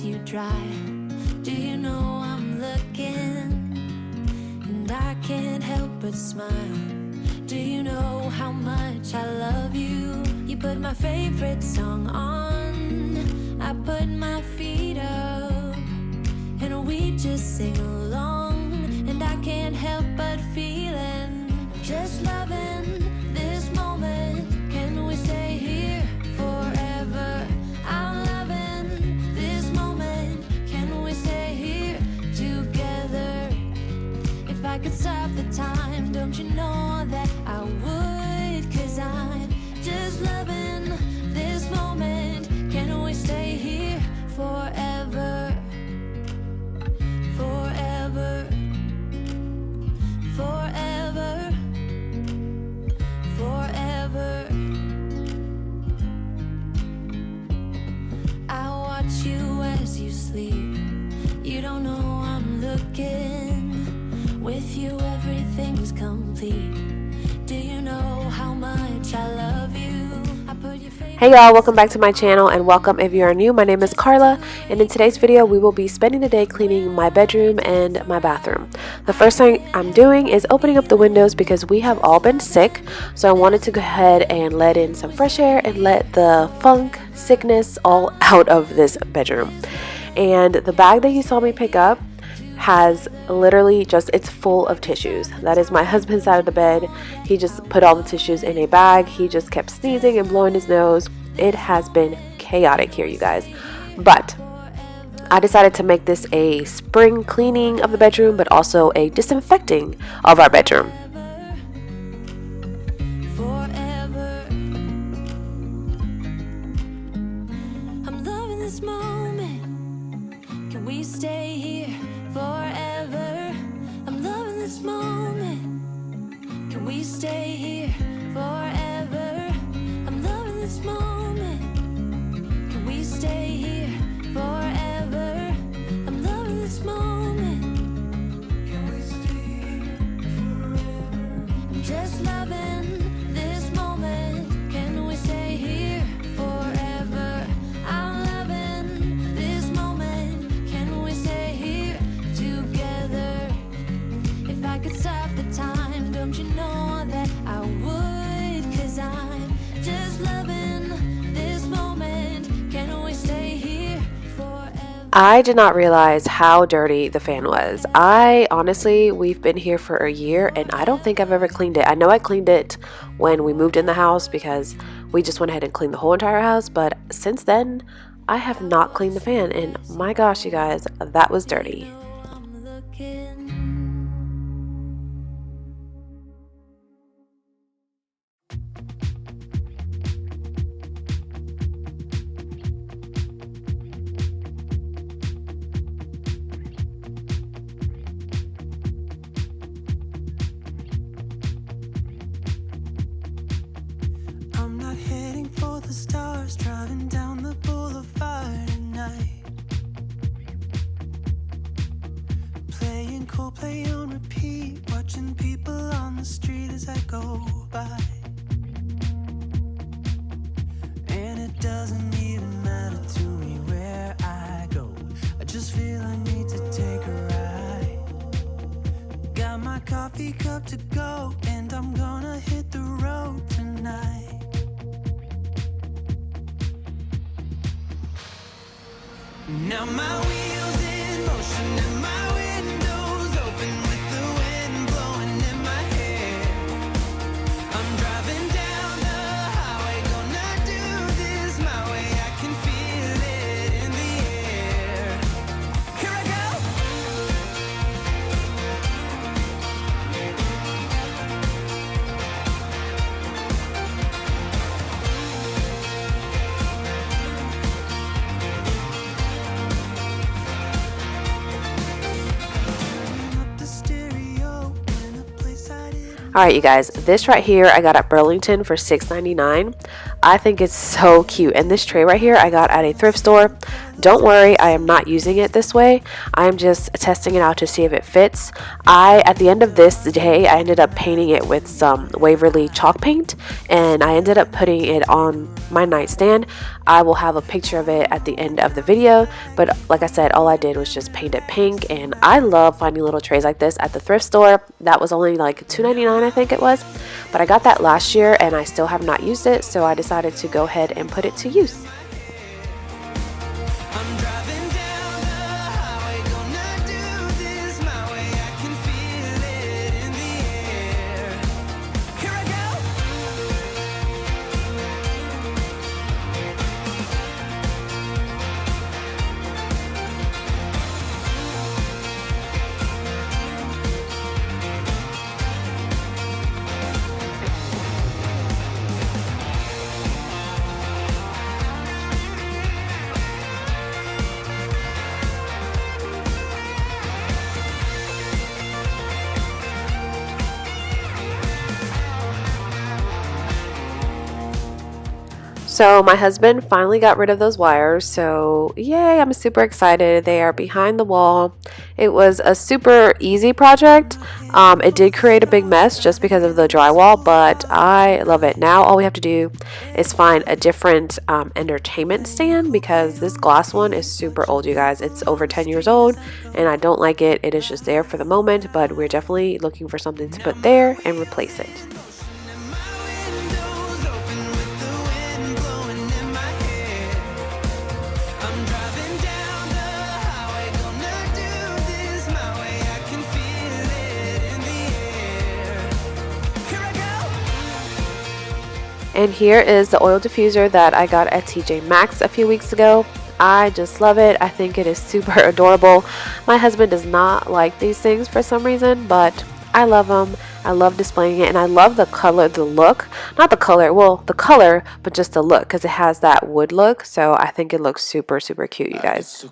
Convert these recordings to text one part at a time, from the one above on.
you dry. Do you know I'm looking, and I can't help but smile. Do you know how much I love you? You put my favorite song on, I put my feet up, and we just sing along. And I can't help but feeling, just loving this moment. Can we stay here forever? I'm loving this moment. Can we stay here together? If I could stop the time, don't you know that I would? 'Cause I'm just loving this moment. Can we stay here forever? Forever, forever, forever. I watch you as you sleep. You don't know I'm looking. With you everything's complete. Do you know how much I love you? Hey y'all, welcome back to my channel, and welcome if you are new. My name is Carla, and in today's video we will be spending the day cleaning my bedroom and my bathroom. The first thing I'm doing is opening up the windows because we have all been sick, so I wanted to go ahead and let in some fresh air and let the funk, sickness all out of this bedroom. And the bag that you saw me pick up has literally it's full of tissues. That is my husband's side of the bed. He just put all the tissues in a bag. He just kept sneezing and blowing his nose. It has been chaotic here, you guys. But I decided to make this a spring cleaning of the bedroom, but also a disinfecting of our bedroom. I'm loving this moment. Can we stay here forever? I'm loving this moment. Can we stay here forever? I'm loving this moment. Can we stay here forever? I'm loving this moment. Can we stay here forever? I'm just loving this moment. Can we stay here forever? I'm loving this moment. Can we stay here together? If I could stop the time, don't you know that I would? 'Cause I'm just loving this moment. Can we stay here forever? I did not realize how dirty the fan was. We've been here for a year, and I don't think I've ever cleaned it. I know I cleaned it when we moved in the house because we just went ahead and cleaned the whole entire house, but since then I have not cleaned the fan, and my gosh, you guys, that was dirty. I'm not heading for the stars, driving down the boulevard at night, playing Coldplay on repeat, watching people on the street as I go by. And it doesn't even matter to me where I go, I just feel I need to take a ride. Got my coffee cup to go, and I'm gonna hit the road tonight. Now my wheels in motion and my windows open with the wind blowing in my hair. I'm driving down the highway, gonna do this my way. I can feel it in the air. Here I go. Alright, you guys, this right here I got at Burlington for $6.99. I think it's so cute, and this tray right here I got at a thrift store. Don't worry, I am not using it this way. I am just testing it out to see if it fits. At the end of this day, I ended up painting it with some Waverly chalk paint, and I ended up putting it on my nightstand. I will have a picture of it at the end of the video, but like I said, all I did was just paint it pink, and I love finding little trays like this at the thrift store. That was only like $2.99, I think it was, but I got that last year and I still have not used it, so I decided to go ahead and put it to use. I'm driving down the highway, gonna do this my way. I can feel it in the air. Here I go. So my husband finally got rid of those wires, so yay, I'm super excited. They are behind the wall. It was a super easy project. It did create a big mess just because of the drywall, but I love it. Now all we have to do is find a different entertainment stand, because this glass one is super old, you guys. It's over 10 years old and I don't like it. It is just there for the moment, but we're definitely looking for something to put there and replace it. And here is the oil diffuser that I got at TJ Maxx a few weeks ago. I just love it. I think it is super adorable. My husband does not like these things for some reason, but I love them. I love displaying it, and I love the color, the look. Not the color, well, the color, but just the look, because it has that wood look. So I think it looks super, super cute, you guys.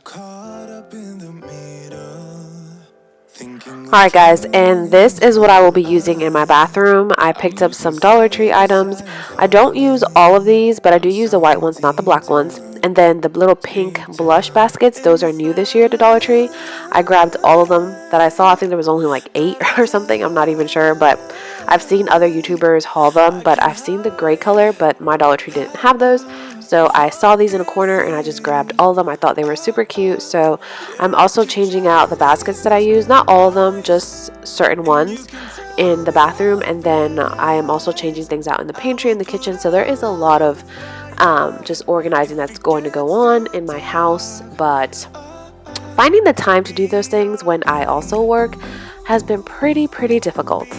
Alright guys, and this is what I will be using in my bathroom. I picked up some Dollar Tree items. I don't use all of these, but I do use the white ones, not the black ones. And then the little pink blush baskets, those are new this year to Dollar Tree. I grabbed all of them that I saw. I think there was only like 8 or something, I'm not even sure, but I've seen other YouTubers haul them, but I've seen the gray color, but my Dollar Tree didn't have those. So I saw these in a corner and I just grabbed all of them. I thought they were super cute. So I'm also changing out the baskets that I use. Not all of them, just certain ones in the bathroom. And then I am also changing things out in the pantry and the kitchen. So there is a lot of just organizing that's going to go on in my house. But finding the time to do those things when I also work has been pretty difficult.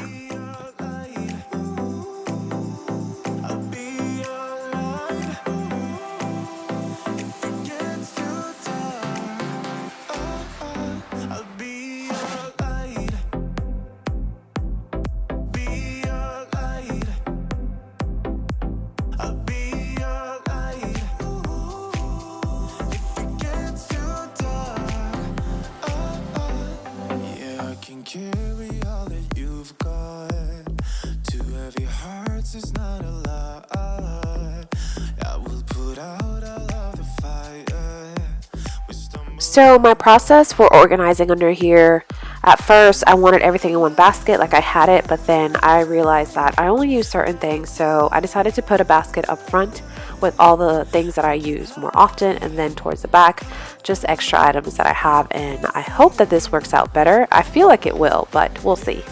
So my process for organizing under here, at first I wanted everything in one basket like I had it, but then I realized that I only use certain things, so I decided to put a basket up front with all the things that I use more often, and then towards the back just extra items that I have, and I hope that this works out better. I feel like it will, but we'll see.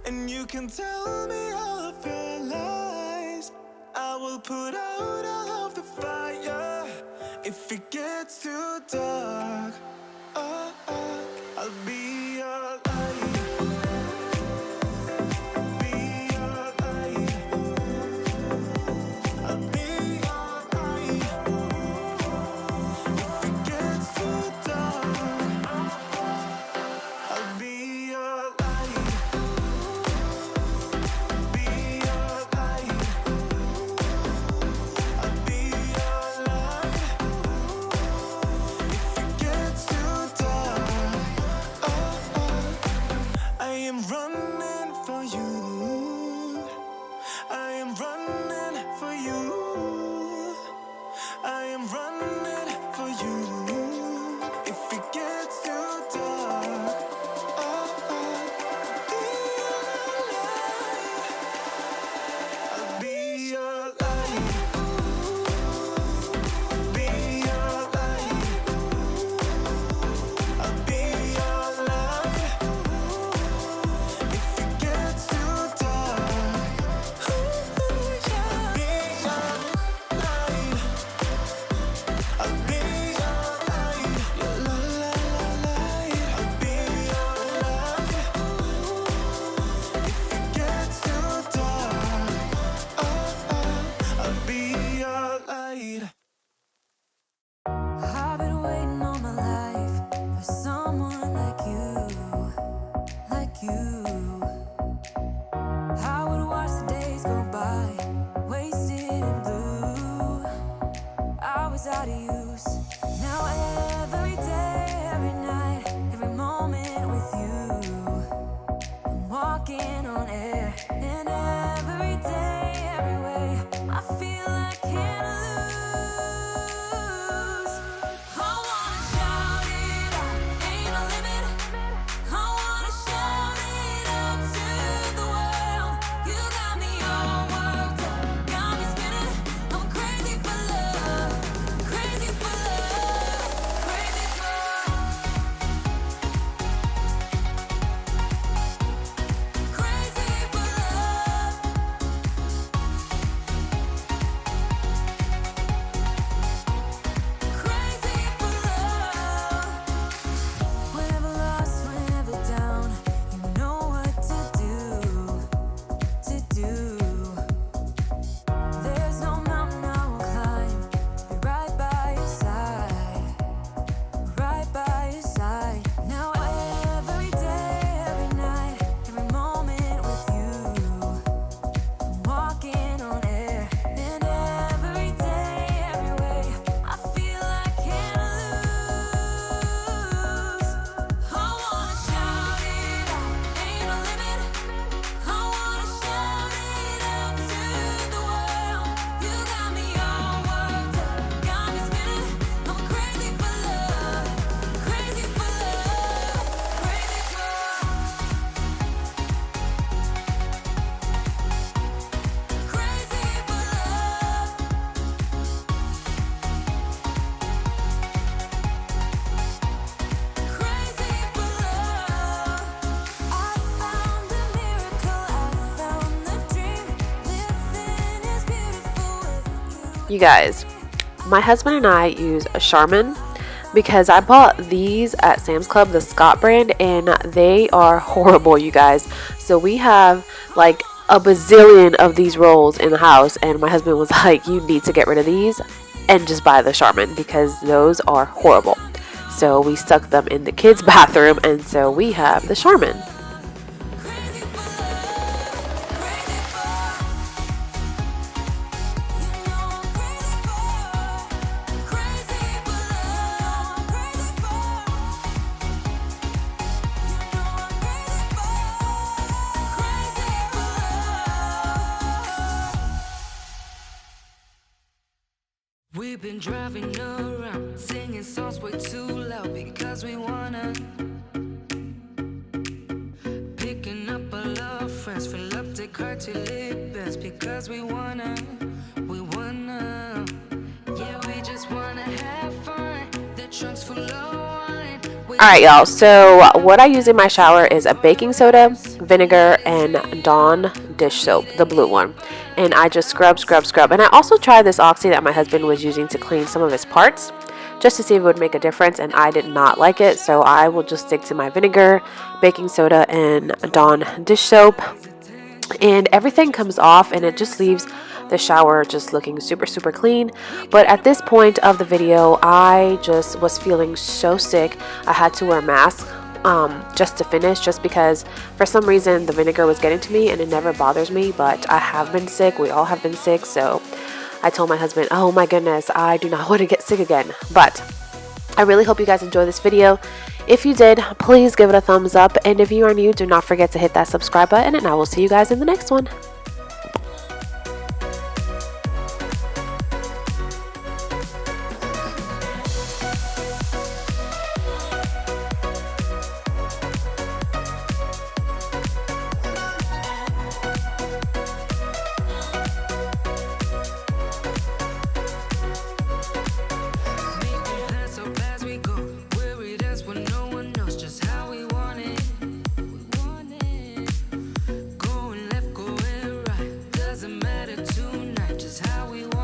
And you can tell me all of your lies. I will put out all of the fire if it gets too dark. I'll be your light. Be your light. I'll be your light. If it gets too dark, I'll be your light. Be your light. I'll be your light. If it gets too am running for you. If it gets too dark, I'll be your light. Be your light. I'll be your light. If it gets too dark, I'll be your light. I'll be your light. Your light. I'll be your light. If it gets too dark, I'll be your light. I've been waiting all my life for someone like you, like you. I would watch the days go by, wasted in blue. I was out of use. Now every day, every night, every moment with you, I'm walking on air. And every day, every way, I feel I can't lose. I wanna shout it out, ain't no limit. I wanna shout it out to the world. You got me all worked up, got me spinning. I'm crazy for love, crazy for love, crazy for love, crazy for love. Crazy for love. Whenever lost, whenever down, you know what to do, to do. There's no mountain I won't climb to be right by your side, right by your side. Now every day, every night, every moment with you, I'm walking on air. And every day, every way, I feel I can't lose. I wanna shout it out, ain't no limit. I wanna shout it out to the world. You got me all worked up, got me spinning. I'm crazy for love, crazy for love, crazy for love, crazy for love. Crazy for love. I found a miracle, I found the dream. Living is beautiful with you. You guys, my husband and I use a Charmin because I bought these at Sam's Club, the Scott brand, and they are horrible, you guys. So we have like a bazillion of these rolls in the house, and my husband was like, you need to get rid of these and just buy the Charmin because those are horrible. So we stuck them in the kids' bathroom, and so we have the Charmin. Crazy for love, crazy for love. You know I'm crazy for love, crazy for love, crazy for love. You know I'm crazy for love. We've been driving around, singing songs way too loud because we wanna. Picking up our love friends, fill up the car till it bends because we wanna. Yeah, we just wanna have fun. The trunk's full of wine. Alright, y'all, so what I use in my shower is a baking soda, vinegar, and Dawn dish soap, the blue one. And I just scrub. And I also tried this Oxy that my husband was using to clean some of his parts, just to see if it would make a difference, and I did not like it. So I will just stick to my vinegar, baking soda, and Dawn dish soap. And everything comes off, and it just leaves the shower just looking super clean. But at this point of the video, I just was feeling so sick. I had to wear a mask just to finish, just because for some reason the vinegar was getting to me, and it never bothers me, but I have been sick. We all have been sick. So I told my husband, oh my goodness, I do not want to get sick again. But I really hope you guys enjoy this video. If you did, please give it a thumbs up, and if you are new, do not forget to hit that subscribe button, and I will see you guys in the next one.